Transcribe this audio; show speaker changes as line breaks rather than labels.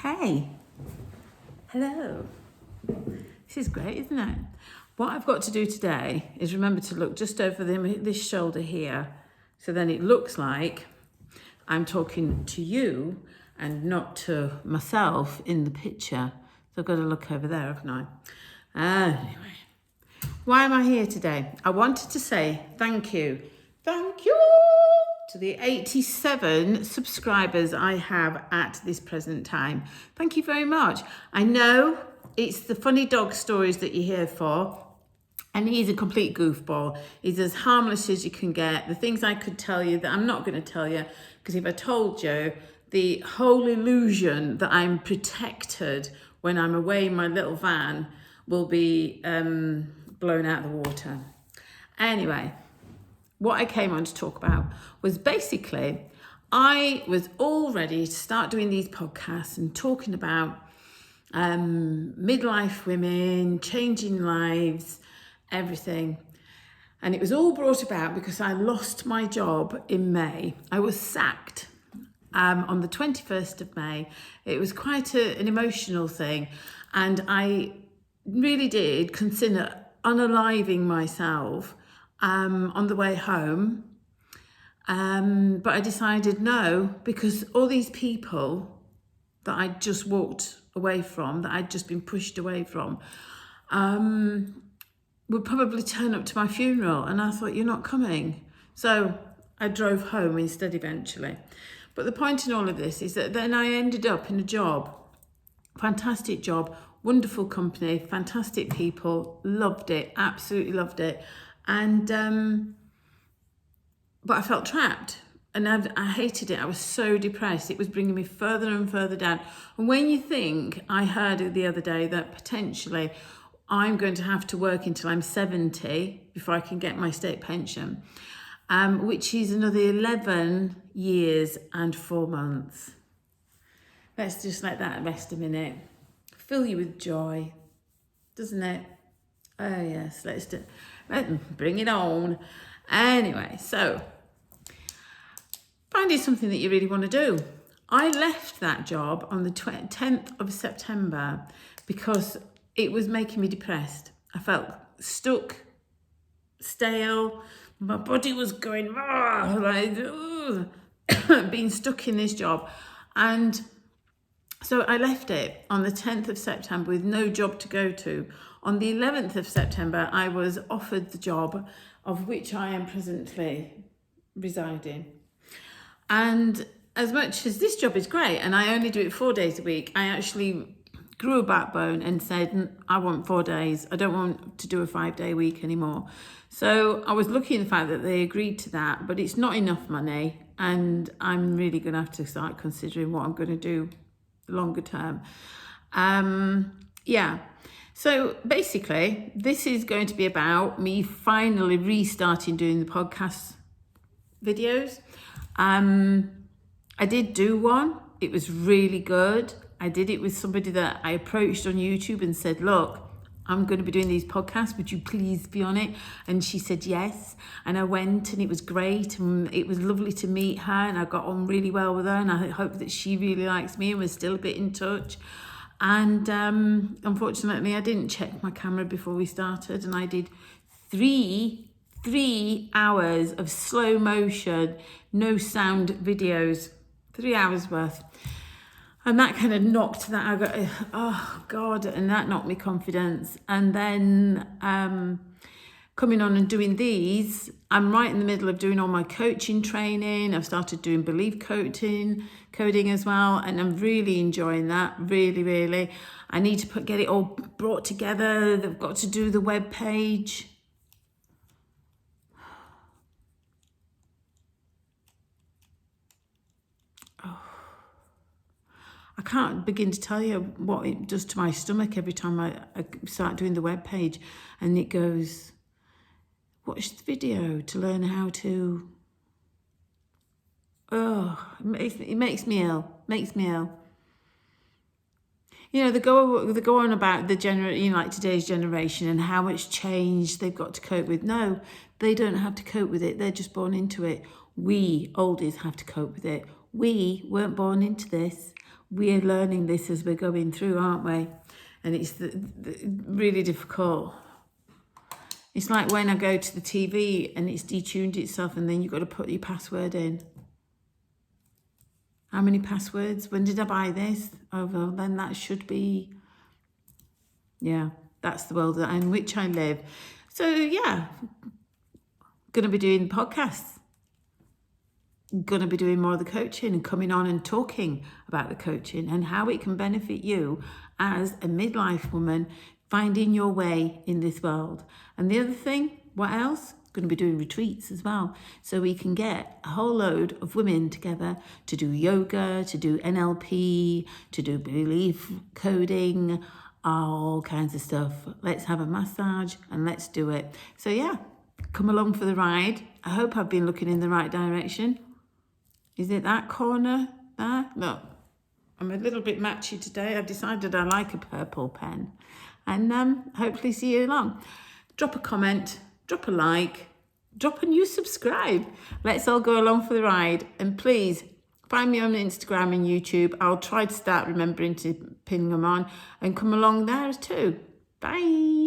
Hey, hello. This is great, isn't it? What I've got to do today is remember to look just over this shoulder here, so then it looks like I'm talking to you and not to myself in the picture. So I've got to look over there, haven't I? Anyway, why am I here today? I wanted to say thank you to the 87 subscribers I have at this present time. Thank you very much. I know it's the funny dog stories that you're here for, and he's a complete goofball. He's as harmless as you can get. The things I could tell you that I'm not going to tell you, because if I told you, the whole illusion that I'm protected when I'm away in my little van will be blown out of the water. Anyway, what I came on to talk about was basically, I was all ready to start doing these podcasts and talking about midlife women, changing lives, everything. And it was all brought about because I lost my job in May. I was sacked on the 21st of May. It was quite an emotional thing. And I really did consider unaliving myself on the way home. But I decided no, because all these people that I'd just walked away from, that I'd just been pushed away from, would probably turn up to my funeral. And I thought, you're not coming. So I drove home instead eventually. But the point in all of this is that then I ended up in a job, fantastic job, wonderful company, fantastic people, loved it, absolutely loved it. And, but I felt trapped and I hated it. I was so depressed. It was bringing me further and further down. And when you think, I heard it the other day that potentially I'm going to have to work until I'm 70 before I can get my state pension, which is another 11 years and 4 months. Let's just let that rest a minute. Fill you with joy, doesn't it? Oh yes, let's bring it on. Anyway, so finding something that you really want to do. I left that job on the 10th of September because it was making me depressed. I felt stuck, stale. My body was going, being stuck in this job. And so I left it on the 10th of September with no job to go to. On the 11th of September, I was offered the job of which I am presently residing. And as much as this job is great, and I only do it 4 days a week, I actually grew a backbone and said, I want 4 days. I don't want to do a 5-day week anymore. So I was lucky in the fact that they agreed to that, but it's not enough money. And I'm really going to have to start considering what I'm going to do longer term. So basically, this is going to be about me finally restarting doing the podcast videos. I did do one. It was really good. I did it with somebody that I approached on YouTube and said, look, I'm going to be doing these podcasts. Would you please be on it? And she said yes. And I went and it was great. And it was lovely to meet her. And I got on really well with her. And I hope that she really likes me and we're still a bit in touch. And unfortunately, I didn't check my camera before we started. And I did three hours of slow motion, no sound videos, 3 hours worth. And that kind of knocked that, I got, oh God, and that knocked me confidence. And then coming on and doing these, I'm right in the middle of doing all my coaching training. I've started doing belief coding as well. And I'm really enjoying that, really, really. I need to get it all brought together. They've got to do the web page. I can't begin to tell you what it does to my stomach every time I start doing the web page, and it goes, watch the video to learn how to. Oh, it makes me ill. You know, they go on about like today's generation and how much change they've got to cope with. No, they don't have to cope with it. They're just born into it. We oldies have to cope with it. We weren't born into this. We're learning this as we're going through, aren't we? And it's really difficult. It's like when I go to the TV and it's detuned itself and then you've got to put your password in. How many passwords? When did I buy this? Oh, well, then that should be... Yeah, that's the world in which I live. So, yeah, going to be doing podcasts. Going to be doing more of the coaching and coming on and talking about the coaching and how it can benefit you as a midlife woman finding your way in this world. And the other thing, what else? Going to be doing retreats as well, so we can get a whole load of women together to do yoga, to do NLP, to do belief coding, all kinds of stuff. Let's have a massage and let's do it. So yeah, come along for the ride. I hope I've been looking in the right direction. Is it that corner there? Look, I'm a little bit matchy today. I've decided I like a purple pen. And hopefully see you along. Drop a comment, drop a like, drop a new subscribe. Let's all go along for the ride. And please, find me on Instagram and YouTube. I'll try to start remembering to pin them on and come along there too. Bye.